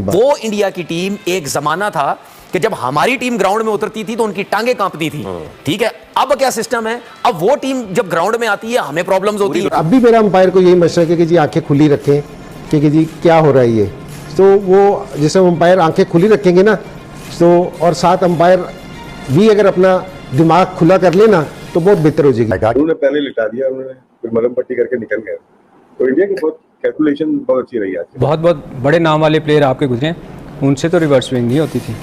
वो इंडिया की टीम एक जमाना था कि जब हमारी टीम ग्राउंड में उतरती थी तो उनकी टांगें कांपती थी। ठीक है, अब क्या सिस्टम है, अब वो टीम जब ग्राउंड में आती है हमें प्रॉब्लम्स होती है। अब भी मेरा अंपायर को यही मशवरा है कि जी आंखें खुली रखें कि जी क्या हो रहा है ये। तो वो जैसे अंपायर आंखें खुली रखेंगे ना, तो और साथ अंपायर भी अगर अपना दिमाग खुला कर लेना तो बहुत बेहतर हो जाएगी। उन्होंने पहले लिटा दिया, उन्होंने फिर मलहम पट्टी करके निकल गए। तो इंडिया की बहुत कैलकुलेशन बहुत अच्छी रही आज। बहुत बड़े नाम वाले प्लेयर आपके गुजरे, उनसे तो रिवर्स स्विंग नहीं होती थी।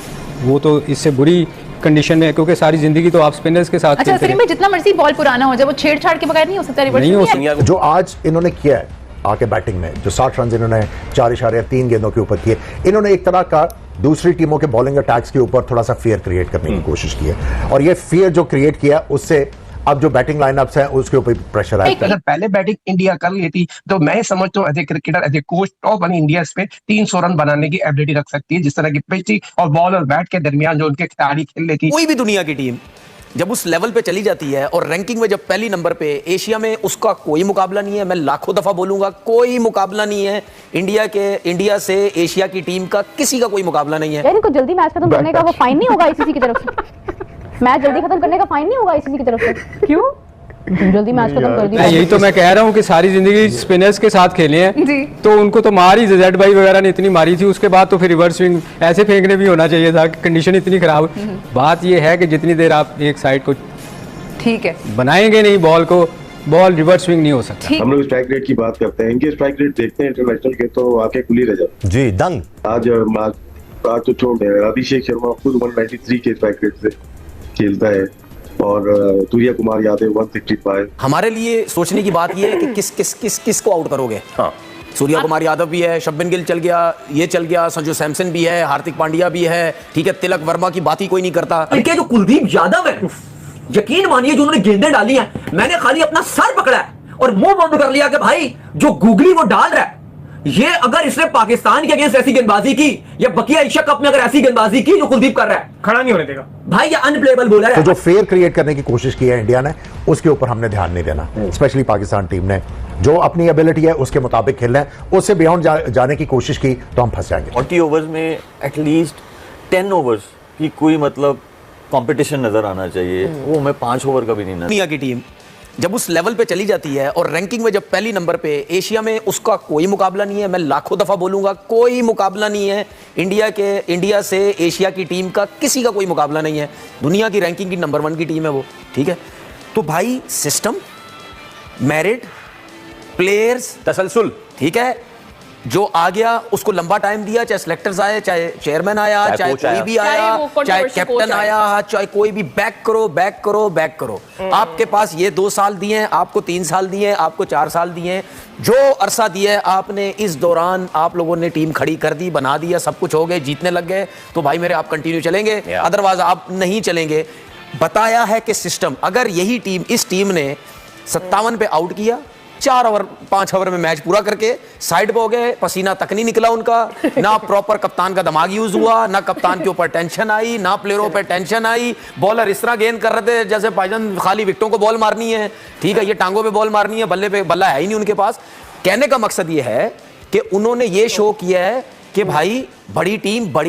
वो तो इससे बुरी कंडीशन में, क्योंकि सारी जिंदगी तो आप स्पिनर्स के साथ अच्छा में जितना मर्जी बॉल पुराना हो जाए वो छेड़छाड़ के बगैर नहीं हो सकता रिवर्स नहीं हो सकता। जो आज इन्होंने किया है आके बैटिंग में, जो 60 रन इन्होंने 4.3 गेंदों के ऊपर किए, इन्होंने एक तरह का दूसरी टीमों के बॉलिंग अटैक्स के ऊपर थोड़ा सा फियर क्रिएट करने की कोशिश की है। और ये फियर जो क्रिएट किया उससे अब जो बैटिंग लाइनअप्स हैं उसके ऊपर प्रेशर आया। अगर पहले बैटिंग इंडिया कर लेती तो मैं समझता हूँ as a cricketer, as a coach, top वाली इंडिया इस पे 300 रन बनाने की एबिलिटी रख सकती है, जिस तरह की पिच थी और बॉल और बैट के दरमियान जो उनके खिलाड़ी खेल लेती। कोई भी दुनिया की टीम जब उस लेवल पे चली जाती है और रैंकिंग में जब पहली नंबर पे, एशिया में उसका कोई मुकाबला नहीं है। मैं लाखों दफा बोलूंगा, कोई मुकाबला नहीं है इंडिया से एशिया की टीम का, किसी का कोई मुकाबला नहीं है। यार इनको जल्दी मैच खत्म करने का वो फाइन नहीं होगा आईसीसी की तरफ से? मैच जल्दी खत्म करने का फाइन नहीं होगा आईसीसी की तरफ से? क्यों जल्दी मैच खत्म कर दिया? यही तो मैं कह रहा हूँ कि सारी जिंदगी स्पिनर्स के साथ खेले हैं तो उनको तो मारी, जेड भाई वगैरह ने इतनी मारी थी, उसके बाद तो फिर रिवर्स स्विंग ऐसे फेंकने भी होना चाहिए था। कंडीशन इतनी खराब। बात ये है कि जितनी देर आप एक साइड को ठीक है बनाएंगे नहीं बॉल को, बॉल रिवर्स स्विंग नहीं हो सकता। हम लोग स्ट्राइक रेट की बात करते हैं, इनके स्ट्राइक रेट देखते हैं इंटरनेशनल के तो आंखें खुली रह जाती जी। दंग आज तो छोड़ दे, अभिषेक शर्मा खुद 193 के स्ट्राइक रेट से खेलता है और सूर्या कुमार यादव 165। हमारे लिए सोचने की बात यह है कि किस को आउट करोगे। हाँ, सूर्या कुमार यादव भी है, शुभमन गिल चल गया, ये चल गया, संजू सैमसन भी है, हार्दिक पांड्या भी है, ठीक है, तिलक वर्मा की बात ही कोई नहीं करता। इनके जो कुलदीप यादव है, यकीन मानिए जो उन्होंने गेंदें डाली हैं, मैंने खाली अपना सर पकड़ा है और मुंह बंद कर लिया कि भाई जो गूगली वो डाल रहा है, ये अगर इसने पाकिस्तान के अगेंस्ट ऐसी गेंदबाजी की या बकिया एशिया कप में अगर ऐसी गेंदबाजी की जो कुलदीप कर रहा है, खड़ा नहीं होने देगा भाई, ये अनप्लेबल बॉलर है। तो जो फेयर क्रिएट करने की कोशिश की है इंडिया ने, उसके ऊपर हमने ध्यान नहीं देना। स्पेशली पाकिस्तान टीम ने जो अपनी एबिलिटी है उसके मुताबिक खेलना है, उससे बियॉन्ड जाने की कोशिश की तो हम फंस जाएंगे। 40 ओवर्स में एटलीस्ट 10 ओवर्स की कोई मतलब कंपटीशन नजर आना चाहिए। वो मैं 5 ओवर का भी नहीं नजर। दुनिया की टीम जब उस लेवल पे चली जाती है और रैंकिंग में जब पहली नंबर पे, एशिया में उसका कोई मुकाबला नहीं है। मैं लाखों दफा बोलूंगा, कोई मुकाबला नहीं है इंडिया से एशिया की टीम का, किसी का कोई मुकाबला नहीं है। दुनिया की रैंकिंग की नंबर 1 की टीम है वो, ठीक है। तो भाई सिस्टम, मेरिट, प्लेयर्स, तसलसल, ठीक है, जो आ गया उसको लंबा टाइम दिया, चाहे सिलेक्टर्स आए, चाहे चेयरमैन आया, चाहे कोई भी आया, चाहे कैप्टन आया, चाहे कोई भी, बैक करो। आपके पास ये 2 साल दिए हैं, आपको 3 साल दिए हैं, आपको 4 साल दिए हैं, जो अरसा दिया है आपने, इस दौरान आप लोगों ने टीम खड़ी कर दी, बना दिया, सब कुछ हो गए, जीतने लग गए, तो भाई मेरे आप कंटिन्यू चलेंगे, अदरवाइज आप नहीं चलेंगे। बताया है कि सिस्टम, अगर यही टीम, इस टीम ने 57 पे आउट किया, 4 ओवर 5 ओवर में मैच पूरा करके साइड पे हो गए, पसीना तक नहीं निकला उनका, ना प्रॉपर कप्तान का दिमाग यूज हुआ, ना कप्तान के ऊपर टेंशन आई, ना प्लेयरों पे टेंशन आई, बॉलर इस तरह गेंद कर रहे थे जैसे भाईजान खाली विकेटों को बॉल मारनी है, ठीक है, ये टांगों पे बॉल मारनी है, बल्ले पे बल्ला है ही नहीं उनके पास। कहने का मकसद ये है कि उन्होंने ये शो किया है कि भाई बड़ी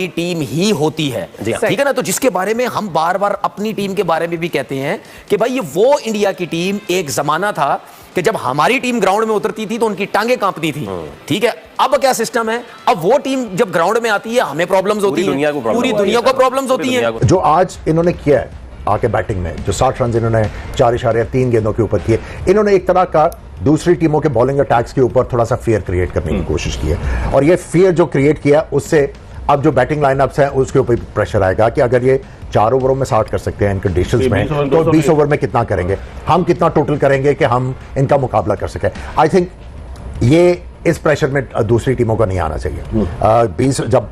टीम ही होती है, ठीक है ना। तो जिसके बारे में हम बार बार अपनी टीम के बारे में भी कहते हैं कि भाई ये वो इंडिया की टीम एक जमाना था कि जब हमारी टीम ग्राउंड में उतरती थी तो उनकी टांगें कांपती थी, ठीक है। अब क्या सिस्टम है, अब वो टीम जब ग्राउंड में आती है हमें प्रॉब्लम्स होती हैं, पूरी दुनिया को प्रॉब्लम्स होती हैं। जो आज इन्होंने किया है आके बैटिंग में, जो 60 रन इन्होंने 4.3 गेंदों के ऊपर किए, इन्होंने एक तरह का दूसरी टीमों के बॉलिंग अटैक्स के ऊपर थोड़ा सा फियर क्रिएट करने की कोशिश की है। और ये फियर जो क्रिएट किया उससे अब जो बैटिंग लाइनअप्स हैं उसके ऊपर प्रेशर आएगा कि अगर ये 4 ओवरों में 60 कर सकते हैं इन कंडीशंस में, तो 20 ओवर में कितना करेंगे, हम कितना टोटल करेंगे कि हम इनका मुकाबला कर सकें। आई थिंक ये इस प्रेशर में दूसरी टीमों को नहीं आना चाहिए। 20 जब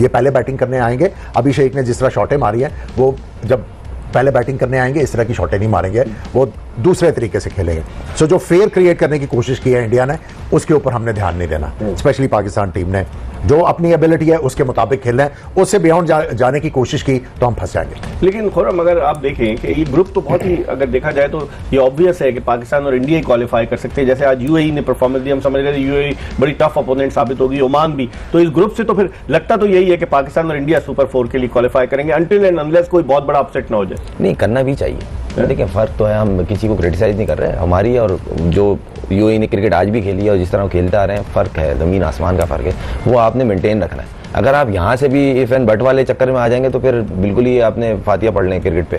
ये पहले बैटिंग करने आएंगे, अभिषेक ने जिस तरह शॉटें मारी हैं, वो जब पहले बैटिंग करने आएंगे इस तरह की शॉटें नहीं मारेंगे, वो दूसरे तरीके से खेलेंगे। सो जो फेयर क्रिएट करने की कोशिश की है इंडिया ने, उसके ऊपर हमने ध्यान नहीं देना। स्पेशली पाकिस्तान टीम ने जो अपनी एबिलिटी है उसके मुताबिक खेल रहे हैं, उससे बियॉन्ड जाने की कोशिश की तो हम फंस जाएंगे। लेकिन खुरम अगर आप देखें कि ये ग्रुप तो बहुत ही, अगर देखा जाए तो ये ऑब्वियस है कि पाकिस्तान और इंडिया ही क्वालिफाई कर सकते हैं। जैसे आज यूएई ने परफॉर्मेंस दी, हम समझ रहे थे यूएई बड़ी टफ अपोनेंट साबित होगी, ओमान भी। तो इस ग्रुप से तो फिर लगता तो यही है कि पाकिस्तान और इंडिया सुपर 4 के लिए क्वालिफाई करेंगे, अनटिल एंड अनलेस कोई बहुत बड़ा अपसेट ना हो जाए। नहीं, करना भी चाहिए। देखिए फर्क तो है, हम किसी को क्रिटिसाइज नहीं कर रहे हैं, हमारी और जो यूएई ने क्रिकेट आज भी खेली है और जिस तरह वो खेलते आ रहे हैं, फ़र्क है, ज़मीन आसमान का फ़र्क है, वो आपने मेंटेन रखना है। अगर आप यहाँ से भी इफ एंड बट वाले चक्कर में आ जाएंगे तो फिर बिल्कुल ही आपने फातिया पढ़ लें क्रिकेट पे।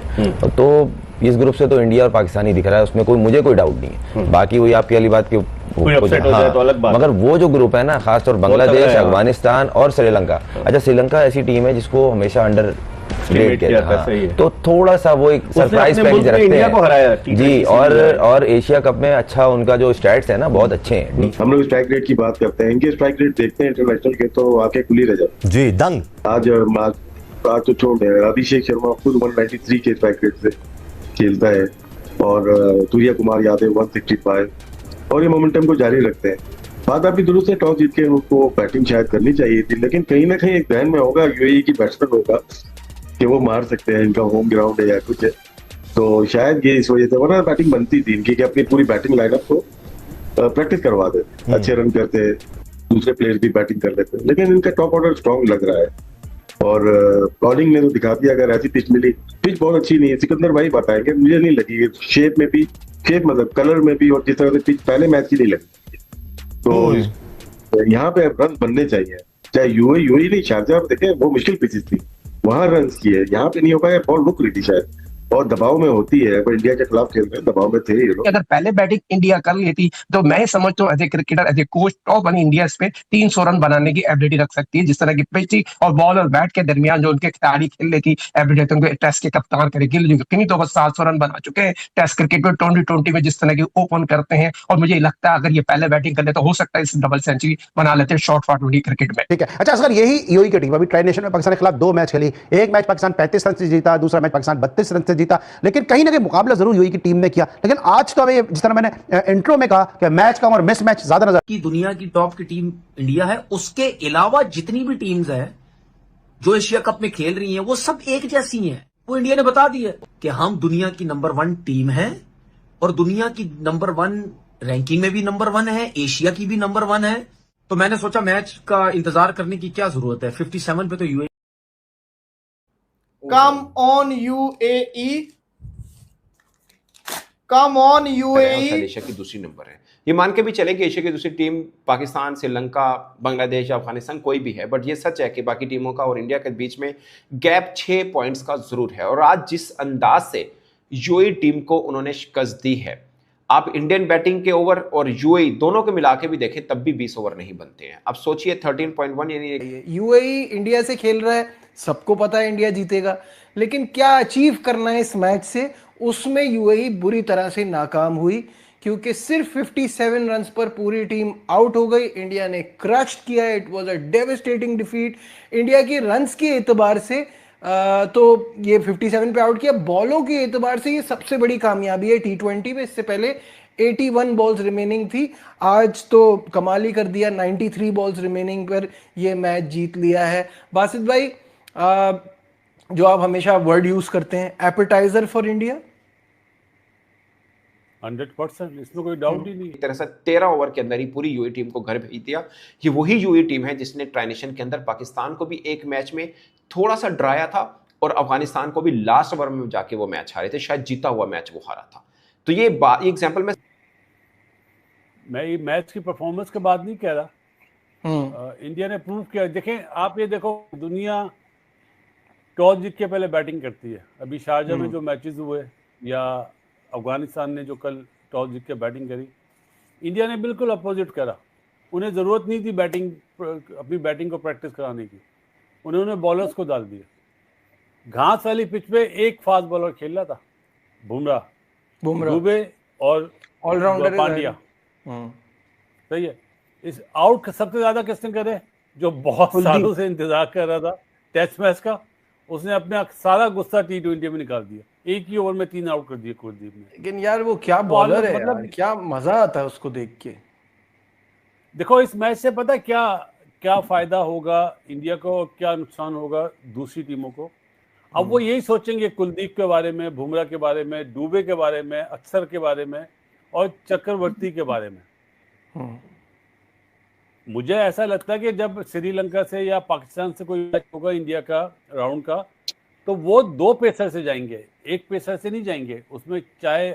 तो इस ग्रुप से तो इंडिया और पाकिस्तान ही दिख रहा है, उसमें मुझे कोई डाउट नहीं है। बाकी वही आपकी वाली बात की मगर वो जो ग्रुप है ना, खासतौर बांग्लादेश, अफगानिस्तान और श्रीलंका। अच्छा, श्रीलंका ऐसी टीम है जिसको हमेशा अंडर ग्रेड किया जाता है, तो थोड़ा सा वो एक सरप्राइज पैकेज रखते हैं जी। और एशिया कप में अच्छा उनका जो स्टैट्स है ना बहुत अच्छे हैं। हम लोग स्ट्राइक रेट की बात करते हैं, इनके स्ट्राइक रेट देखते हैं इंटरनेशनल के तो आके खुली रह जाते जी। दंग आज तो छोड़ दे, अभिषेक शर्मा खुद 193 के स्ट्राइक रेट से खेलता है और सूर्या कुमार यादव 165 और ये मोमेंटम को जारी रखते हैं। बात आपकी दुरुस्त है, टॉस जीत के उनको बैटिंग शायद करनी चाहिए थी, लेकिन कहीं ना कहीं एक ध्यान में होगा यूएई की बैट्समैन होगा कि वो मार सकते हैं, इनका होम ग्राउंड है या कुछ है, तो शायद ये इस वजह से, वरना बैटिंग बनती थी इनकी कि अपनी पूरी बैटिंग लाइनअप को प्रैक्टिस करवा दे, अच्छे रन करते, दूसरे प्लेयर भी बैटिंग कर लेते, लेकिन इनका टॉप ऑर्डर स्ट्रॉन्ग लग रहा है और बॉलिंग ने तो दिखा दिया। अगर ऐसी पिच मिली, पिच बहुत अच्छी नहीं है, सिकंदर भाई बताएंगे, मुझे नहीं लगी शेप में भी, शेप मतलब कलर में भी, और जिस तरह से पिच पहले मैच की नहीं लगी, तो यहाँ पे रन बनने चाहिए। चाहे यूएई नहीं, शारजाह देखें वो मुश्किल पिचेस थी, वहां रन किए, यहाँ पे नहीं हो पाया, बॉल रुक रही थी शायद और दबाव में होती है, पर इंडिया के खिलाफ खेल रहे हैं, दबाव में थे ये लोग। अगर पहले बैटिंग इंडिया कर लेती तो मैं समझता हूँ as a cricketer, as a coach, top बनी इंडिया इस पे 300 रन बनाने की एबिलिटी रख सकती है, जिस तरह की पिच थी और बॉल और बैट के दरमियान जो उनके खिलाड़ी खेल लेती एबिलिटी, उनको टेस्ट के कप्तान करेगी, नहीं तो बस 700 रन बना चुके हैं टेस्ट क्रिकेट में। 2020 में जिस तरह की ओपन करते हैं, और मुझे लगता है अगर ये पहले बैटिंग कर ले तो हो सकता है इस डबल सेंचुरी बना लेते हैं शॉर्ट फॉर 20 क्रिकेट में। ठीक है। अच्छा असगर, यही यूएई की टीम अभी ट्राई नेशन में पाकिस्तान के खिलाफ 2 मैच खेली, एक मैच पाकिस्तान 35 रन से जीता, दूसरा मैच पाकिस्तान 32 रन से जीता, लेकिन कहीं ना कहीं मुकाबला जरूर यूएई की टीम ने किया। लेकिन आज तो अभी जिस तरह मैंने इंट्रो में कहा कि मैच कम और मिस मैच ज्यादा नजर की दुनिया की टॉप की टीम इंडिया है, उसके अलावा जितनी भी टीम्स हैं जो एशिया कप में खेल रही हैं वो सब एक जैसी हैं। वो इंडिया ने बता दिया कि हम दुनिया की नंबर 1 टीम है और दुनिया की नंबर 1 रैंकिंग में भी नंबर 1 है, एशिया की भी नंबर 1 है। तो मैंने सोचा मैच का इंतजार करने की क्या जरूरत है, 57 पे तो UAE. Come on UAE, come on UAE Asia की दूसरी नंबर है। ये मान के भी चले कि एशिया की दूसरी टीम पाकिस्तान, श्रीलंका, बांग्लादेश, अफगानिस्तान कोई भी है, बट ये सच है कि बाकी टीमों का और इंडिया के बीच में गैप 6 पॉइंट्स का जरूर है। और आज जिस अंदाज से यूएई टीम को उन्होंने शिकस्त दी है, आप इंडियन बैटिंग के ओवर और यूएई दोनों के मिला के भी देखें तब भी 20 ओवर नहीं बनते हैं। अब सोचिए 13.1, यानी यूएई इंडिया से खेल रहा है, सबको पता है इंडिया जीतेगा, लेकिन क्या अचीव करना है इस मैच से, उसमें यूएई बुरी तरह से नाकाम हुई, क्योंकि सिर्फ 57 रन्स पर पूरी टीम आउट हो गई। इंडिया ने क्रश किया, it was a devastating defeat. India की रन्स के एतबार से तो ये 57 पे आउट किया, बॉलों के एतबार से ये सबसे बड़ी कामयाबी है T20 में। इससे पहले 81 बॉल्स रिमेनिंग थी, आज तो कमाल ही कर दिया, 93 बॉल्स रिमेनिंग पर ये मैच जीत लिया है। बासित भाई, जो आप हमेशा वर्ड यूज करते हैं, एपेटाइजर फॉर इंडिया, 100%, इसमें कोई डाउट ही नहीं। एक तरह से 13 ओवर के अंदर ही पूरी यूएई टीम को घर भेज दिया। ये वही यूएई टीम है जिसने ट्राइनेशन के अंदर पाकिस्तान को भी एक मैच में थोड़ा सा डराया था और अफगानिस्तान को भी लास्ट ओवर में जाके वो मैच हारे थे, शायद जीता हुआ मैच वो हारा था। तो ये एग्जाम्पल मैं ये मैच की परफॉर्मेंस के बाद नहीं कह रहा, इंडिया ने प्रूव किया। देखें आप, ये देखो दुनिया टॉस जीत के पहले बैटिंग करती है। अभी शारजाह में जो मैचेस हुए या अफगानिस्तान ने जो कल टॉस जीत के बैटिंग करी, इंडिया ने बिल्कुल अपोजिट करा। उन्हें ज़रूरत नहीं थी अपनी बैटिंग को प्रैक्टिस कराने की, उन्होंने बॉलर्स को डाल दिया। घास वाली पिच पे एक फास्ट बॉलर खेल रहा था, बुमराह, दुबे और ऑलराउंडर पांड्या। सही है। इस आउट सबसे ज़्यादा किसने करे, जो बहुत सालों से इंतजार कर रहा था टेस्ट मैच का, उसने अपना सारा गुस्सा T20 में निकाल दिया। एक ही ओवर में 3 आउट कर दिए कुलदीप ने। लेकिन यार वो क्या बॉलर है, मतलब क्या मजा आता है उसको देख के। देखो इस मैच से पता क्या क्या फायदा होगा इंडिया को और क्या नुकसान होगा दूसरी टीमों को। अब वो यही सोचेंगे कुलदीप के बारे में, बुमराह के बारे में, दुबे के बारे में, अक्षर के बारे में और चक्रवर्ती के बारे में। मुझे ऐसा लगता है कि जब श्रीलंका से या पाकिस्तान से कोई मैच होगा इंडिया का राउंड का, तो वो 2 पेसर से जाएंगे, 1 पेसर से नहीं जाएंगे। उसमें चाहे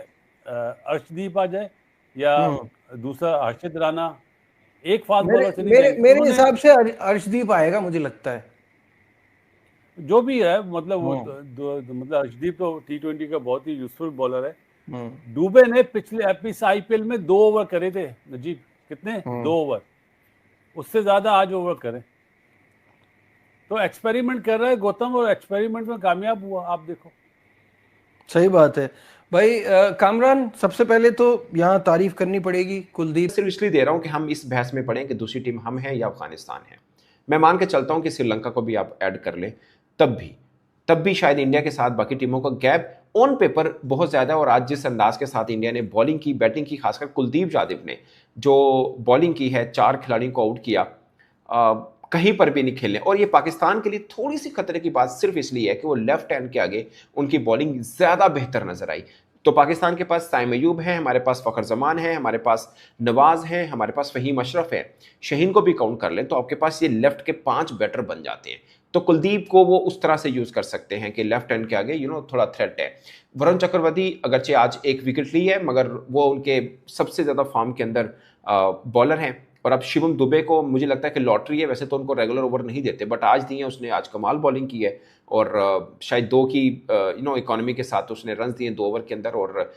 अर्शदीप आ जाए या दूसरा हर्षित राणा, एक फास्ट बॉलर से नहीं जाएंगे। मेरे हिसाब से अर्शदीप आएगा, मुझे लगता है। जो भी है, मतलब वो मतलब अर्शदीप तो T20 का बहुत ही यूजफुल बॉलर है। दुबे ने पिछले IPL में 2 ओवर करे थे नजीब, कितने 2 ओवर, उससे ज्यादा आज ओवर करे। तो एक्सपेरिमेंट कर रहा है गौतम, और एक्सपेरिमेंट में कामयाब हुआ, आप देखो। सही बात है भाई। कामरान, सबसे पहले तो यहाँ तारीफ करनी पड़ेगी कुलदीप। सिर्फ इसलिए दे रहा हूँ कि हम इस बहस में पड़े कि दूसरी टीम हम हैं या अफगानिस्तान है। मैं मान के चलता हूँ कि श्रीलंका को भी आप ऐड कर लें, तब भी शायद इंडिया के साथ बाकी टीमों का गैप ऑन पेपर बहुत ज़्यादा है। और आज जिस अंदाज के साथ इंडिया ने बॉलिंग की, बैटिंग की, खासकर कुलदीप यादव ने जो बॉलिंग की है, 4 खिलाड़ियों को आउट किया, कहीं पर भी नहीं खेलने। और ये पाकिस्तान के लिए थोड़ी सी खतरे की बात सिर्फ इसलिए है कि वो लेफ्ट हैंड के आगे उनकी बॉलिंग ज़्यादा बेहतर नजर आई। तो पाकिस्तान के पास साइम अयूब है, हमारे पास फ़खर जमान है, हमारे पास नवाज है, हमारे पास फ़हीम अशरफ है, शाहीन को भी काउंट कर लें तो आपके पास ये लेफ्ट के 5 बैटर बन जाते हैं। तो कुलदीप को वो उस तरह से यूज़ कर सकते हैं कि लेफ्ट हैंड के आगे थोड़ा थ्रेट है। वरुण चक्रवर्ती अगरचे आज 1 विकेट ली है, मगर वो उनके सबसे ज़्यादा फॉर्म के अंदर बॉलर हैं। और अब शिवम दुबे को मुझे लगता है कि लॉटरी है, वैसे तो उनको रेगुलर ओवर नहीं देते, बट आज दिए, उसने आज कमाल बॉलिंग की है और शायद 2 की इकोनॉमी के साथ उसने रन दिए 2 ओवर के अंदर। और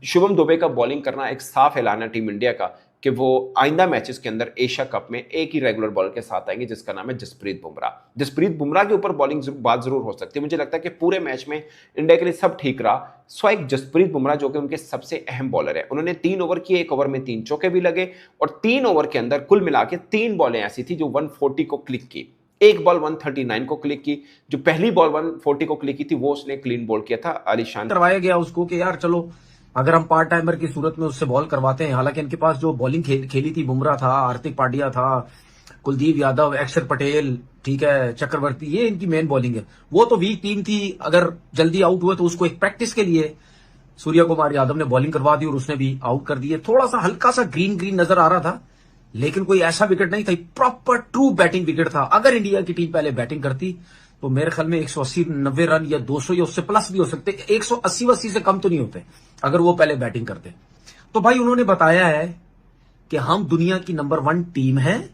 शिवम दुबे का बॉलिंग करना एक साफ ऐलान है टीम इंडिया का कि वो आइंदा मैचेस के अंदर एशिया कप में एक ही रेगुलर बॉलर के साथ आएंगे, जिसका नाम है जसप्रीत बुमराह। जसप्रीत बुमराह के ऊपर बॉलिंग बात जरूर हो सकती है। मुझे लगता है कि पूरे मैच में इंडिया के लिए सब ठीक रहा, स्वाइक जसप्रीत बुमराह जो कि उनके सबसे अहम बॉलर है। उन्होंने 3 ओवर किए, 1 ओवर में 3 चौके भी लगे और 3 ओवर के अंदर कुल मिला के 3 बॉलें ऐसी थी जो 140 को क्लिक की, 1 बॉल 139 को क्लिक की। जो पहली बॉल 140 को क्लिक की थी वो उसने क्लीन बॉल किया था आलिशान करवाया गया उसको कि यार चलो अगर हम पार्ट टाइमर की सूरत में उससे बॉल करवाते हैं। हालांकि इनके पास जो बॉलिंग खेली थी, बुमराह था, हार्दिक पांड्या था, कुलदीप यादव, अक्षर पटेल, ठीक है, चक्रवर्ती, ये इनकी मेन बॉलिंग है। वो तो वीक टीम थी, अगर जल्दी आउट हुए तो उसको एक प्रैक्टिस के लिए सूर्य कुमार यादव ने बॉलिंग करवा दी और उसने भी आउट कर दिए। थोड़ा सा हल्का सा ग्रीन नजर आ रहा था, लेकिन कोई ऐसा विकेट नहीं था, प्रॉपर ट्रू बैटिंग विकेट था। अगर इंडिया की टीम पहले बैटिंग करती तो मेरे ख्याल में 180-90 रन या 200 या उससे प्लस भी हो सकते, 180 से कम तो नहीं होते अगर वो पहले बैटिंग करते। तो भाई उन्होंने बताया है कि हम दुनिया की नंबर 1 टीम है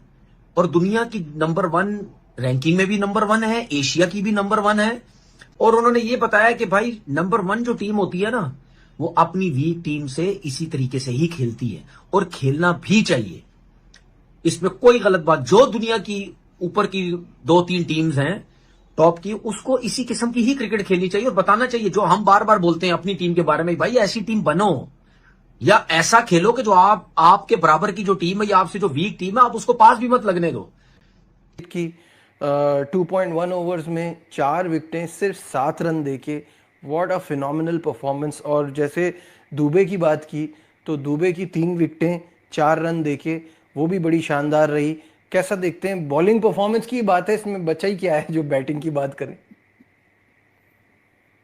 और दुनिया की नंबर 1 रैंकिंग में भी नंबर 1 है, एशिया की भी नंबर 1 है। और उन्होंने ये बताया कि भाई नंबर 1 जो टीम होती है ना, वो अपनी वीक टीम से इसी तरीके से ही खेलती है और खेलना भी चाहिए। इसमें कोई गलत बात, जो दुनिया की ऊपर की 2-3 टीम्स हैं टॉप की, उसको इसी किस्म की ही क्रिकेट खेलनी चाहिए और बताना चाहिए। जो हम बार बार बोलते हैं अपनी टीम के बारे में, भाई ऐसी टीम बनो या ऐसा खेलो कि जो आपके बराबर की जो टीम है या आपसे जो वीक टीम है, आप उसको पास भी मत लगने दो। कि 2.1 ओवर्स में 4 विकेटें, सिर्फ 7 रन देके, व्हाट अ फिनोमिनल परफॉर्मेंस। और जैसे दुबे की बात की तो दुबे की 3 विकेटें 4 रन देके, वो भी बड़ी शानदार रही। कैसा देखते हैं? बॉलिंग परफॉर्मेंस की बात है, इसमें बचा ही क्या है जो बैटिंग की बात करें।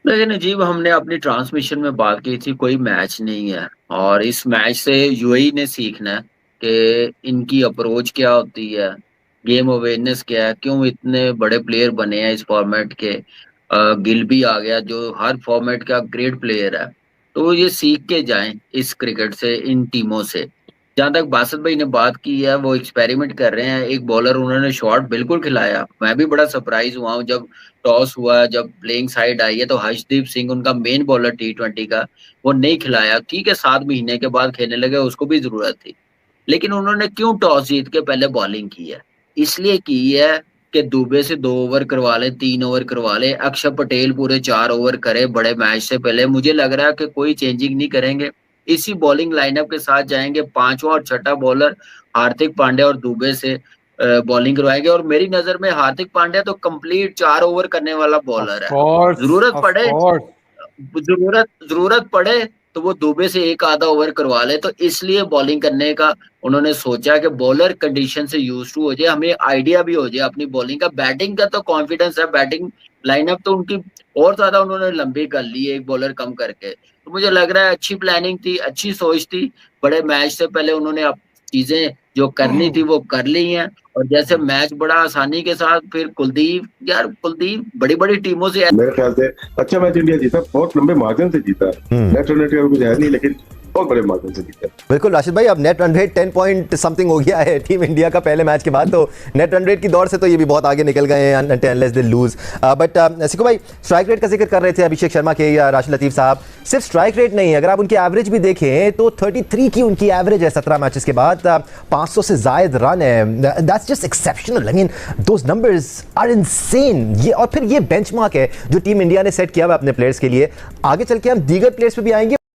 लेकिन अजीब, हमने अपनी ट्रांसमिशन में बात की थी, कोई मैच नहीं है और इस मैच से यूएई ने सीखना है कि इनकी अप्रोच क्या होती है, गेम अवेयरनेस क्या है, क्यों इतने बड़े प्लेयर बने हैं इस फॉर्मेट के। गिल भी आ गया जो हर फॉर्मेट का ग्रेट प्लेयर है, तो ये सीख के जाएं इस क्रिकेट से, इन टीमों से। जहां तक बासत भाई ने बात की है, वो एक्सपेरिमेंट कर रहे हैं। एक बॉलर उन्होंने शॉट बिल्कुल खिलाया, मैं भी बड़ा सरप्राइज हुआ हूं जब टॉस हुआ, जब प्लेइंग साइड आई है तो हर्षदीप सिंह उनका मेन बॉलर T20 का, वो नहीं खिलाया। ठीक है, 7 महीने के बाद खेलने लगे, उसको भी जरूरत थी, लेकिन उन्होंने क्यों टॉस जीत के पहले बॉलिंग की है? इसलिए की है कि दुबे से 2 ओवर करवा ले, 3 ओवर करवा ले, अक्षर पटेल पूरे 4 ओवर करे बड़े मैच से पहले। मुझे लग रहा है कि कोई चेंजिंग नहीं करेंगे, इसी बॉलिंग लाइनअप के साथ जाएंगे। 5वां और 6ठा बॉलर हार्दिक पांड्या और दुबे से बॉलिंग करवाएंगे। और मेरी नजर में हार्दिक पांड्या तो कंप्लीट 4 ओवर करने वाला बॉलर है। जरूरत पड़े तो वो दुबे से एक आधा ओवर करवा ले, तो इसलिए बॉलिंग करने का उन्होंने सोचा कि बॉलर कंडीशन से यूज टू हो जाए, हमें आइडिया भी हो जाए अपनी बॉलिंग का। बैटिंग का तो कॉन्फिडेंस है, बैटिंग लाइनअप तो उनकी और ज्यादा उन्होंने लंबी कर ली है एक बॉलर कम करके। तो मुझे लग रहा है अच्छी प्लानिंग थी, अच्छी सोच थी। बड़े मैच से पहले उन्होंने अब चीजें जो करनी थी वो कर ली हैं, और जैसे मैच बड़ा आसानी के साथ फिर कुलदीप बड़ी बड़ी टीमों से मेरे ख्याल से अच्छा मैच इंडिया जीता, बहुत लंबे मार्जिन से जीता। नेट रन रेट का कुछ है नहीं, लेकिन बहुत बड़े मार्जिन से जीता। बिल्कुल राशिद भाई, अब net run rate 10 point something हो गया है टीम इंडिया का पहले मैच के बाद, तो नेट रन रेट की दौड़ से तो ये भी बहुत आगे निकल गए हैं अनलेस दे लूज। बट सिको भाई, स्ट्राइक रेट का जिक्र कर रहे थे अभिषेक शर्मा के या राशिद लतीफ साहब। सिर्फ स्ट्राइक रेट नहीं है, अगर आप उनकी एवरेज भी देखें तो 33 की उनकी एवरेज है 17 मैचेस के बाद, 500 से जायद रन है। That's just exceptional, I mean those numbers are insane. ये और फिर ये बेंचमार्क है जो टीम इंडिया ने सेट किया हुआ अपने प्लेयर्स के लिए। आगे चल के हम दीगर प्लेयर्स पे भी आएंगे।